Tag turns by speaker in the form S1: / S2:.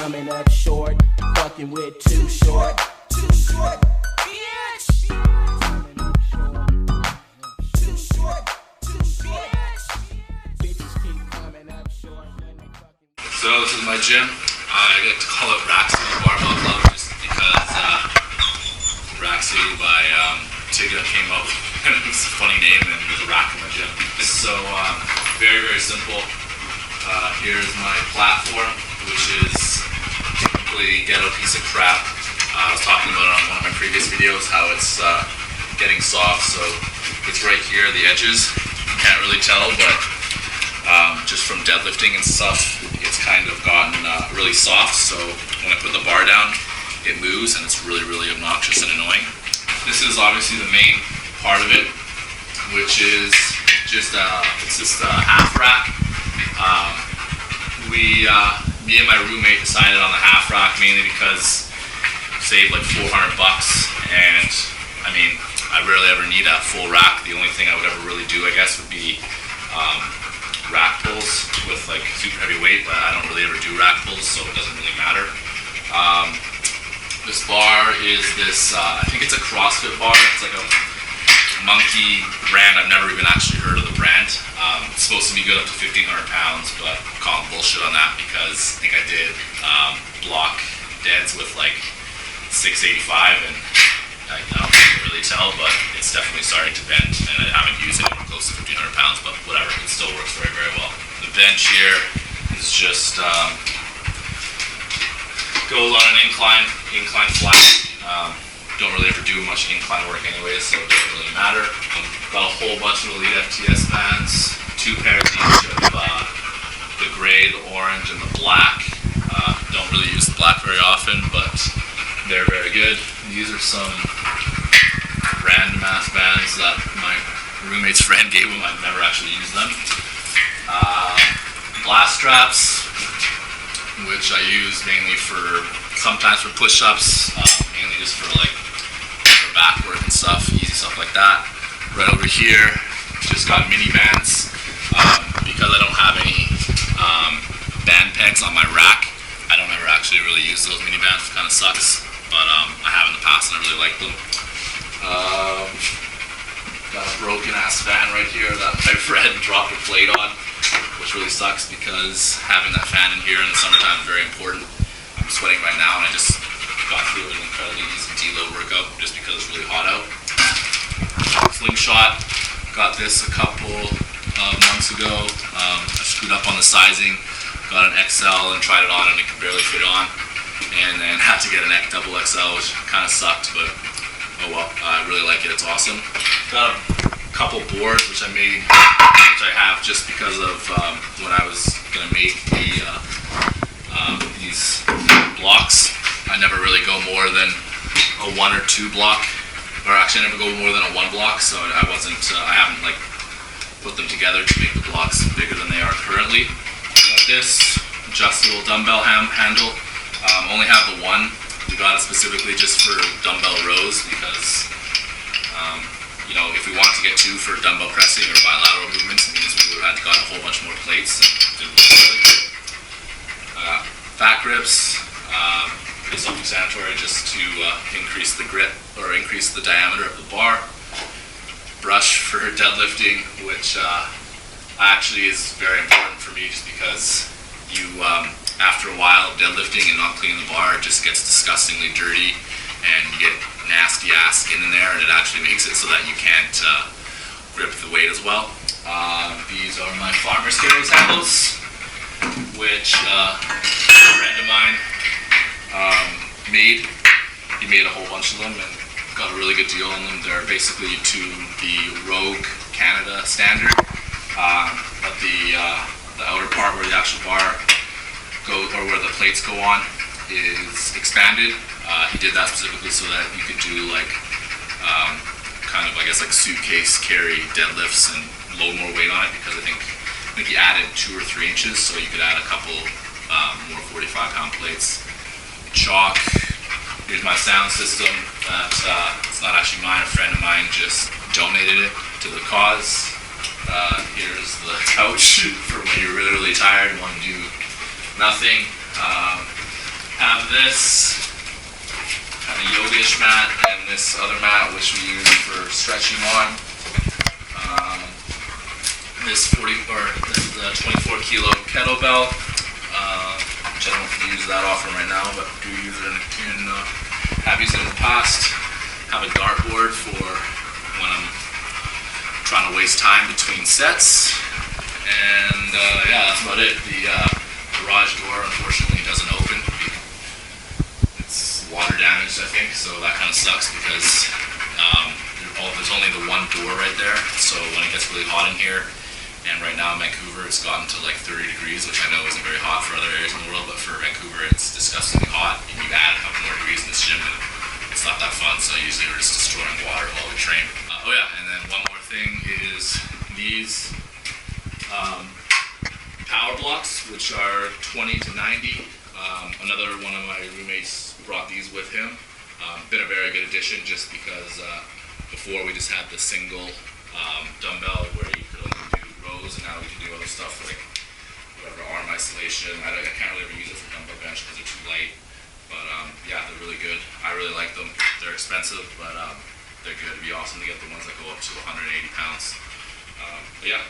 S1: coming up short. Fucking with Too Short. Too Short, bitch. Coming up short. Too Short, Too Short. Bitches keep coming up short when they fucking.
S2: So this is my gym. I like to call it Rack City Barbell Club just because Rack City by Tigga came up and it was a funny name and there's a rack in my gym. So very, very simple. Here's my platform, which is typically ghetto piece of crap. I was talking about it on one of my previous videos, how it's getting soft, so it's right here, the edges. You can't really tell, but just from deadlifting and stuff, it's kind of gotten really soft, so when I put the bar down, it moves and it's really, really obnoxious and annoying. This is obviously the main part of it, which is just a half rack. Me and my roommate decided on the half rack mainly because saved like $400, and I mean, I rarely ever need a full rack. The only thing I would ever really do, I guess, would be rack pulls with like super heavy weight, but I don't really ever do rack pulls, so it doesn't really matter. This bar is this, I think it's a CrossFit bar. It's like a monkey brand. I've never even actually heard of the brand. It's supposed to be good up to 1,500 pounds, but I'm calling bullshit on that because I think I did block deads with like 685, and I don't really tell, but it's definitely starting to bend, and I haven't used it even close to 1,500 pounds, but whatever, it still works very, very well. The bench here is just goes on an incline flat. Don't really ever do much incline work anyways, so it doesn't really matter. Got a whole bunch of Elite FTS bands, 2 pairs each of the gray, the orange, and the black. Don't really use the black very often, but they're very good. These are some random ass bands that my roommate's friend gave him. I've never actually used them. Blast straps, which I use mainly sometimes for push-ups, mainly just for like back work and stuff, easy stuff like that. Right over here, just got mini bands because I don't have any band pegs on my rack. I don't ever actually really use those mini bands, it kind of sucks, but I have in the past and I really like them. Got a broken ass fan right here that my friend dropped a plate on, which really sucks because having that fan in here in the summertime is very important. I'm sweating right now and I just got through an incredibly easy deload workout just because it's really hot out. Slingshot, got this a couple months ago. I screwed up on the sizing, got an XL and tried it on and it could barely fit on, and then had to get an double XL, which kind of sucked, but oh well, I really like it, it's awesome. Got a couple boards which I have just because of when I was gonna make these blocks. I never really go more than a 1 or 2 block, or actually I never go more than a 1 block, so I haven't like put them together to make the blocks bigger than they are currently. Got this adjustable dumbbell handle. Only have the one. We got it specifically just for dumbbell rows because you know, if we wanted to get 2 for dumbbell pressing or bilateral movements, it means we would have had to got a whole bunch more plates. Didn't look really good. Fat grips. It's self-explanatory, just to increase the grip or increase the diameter of the bar. Brush for deadlifting, which actually is very important for me just because you, after a while of deadlifting and not cleaning the bar, it just gets disgustingly dirty and you get nasty ass skin in there, and it actually makes it so that you can't grip the weight as well. These are my farmer's carries handles, which a friend of mine made. He made a whole bunch of them and got a really good deal on them. They're basically to the Rogue Canada standard, but the outer part where the actual bar goes, or where the plates go on, is expanded. He did that specifically so that you could do like kind of, I guess, like suitcase carry deadlifts and load more weight on it, because I think he added 2 or 3 inches, so you could add a couple more 45-pound plates. Chalk. Here's my sound system that it's not actually mine, a friend of mine just donated it to the cause. Here's the couch for when you're really, really tired and want to do nothing. have this kind of yogish mat and this other mat which we use for stretching on. This 24 kilo kettlebell, which I don't use that often right now, but do use it have used it in the past. Have a dartboard for when I'm trying to waste time between sets, and yeah, that's about it. The garage door unfortunately doesn't open. It's water damaged, I think, so that kind of sucks because there's only the one door right there. So when it gets really hot in here, and right now in Vancouver it's gotten to like 30 degrees, which I know isn't very hot for other areas in the world, but for Vancouver it's disgustingly hot. You add a couple more degrees in this gym and it's not that fun, so usually we're just destroying water while we train. Oh yeah, and then one more thing is these power blocks, which are 20 to 90. Another one of my roommates brought these with him. Been a very good addition just because before we just had the single dumbbell where you could only do rows, and now we can do other stuff like whatever, arm isolation. I can't really ever use it for dumbbell bench because they're too light. But yeah, they're really good. I really like them. They're expensive, but they're good. It'd be awesome to get the ones that go up to 180 pounds. But yeah.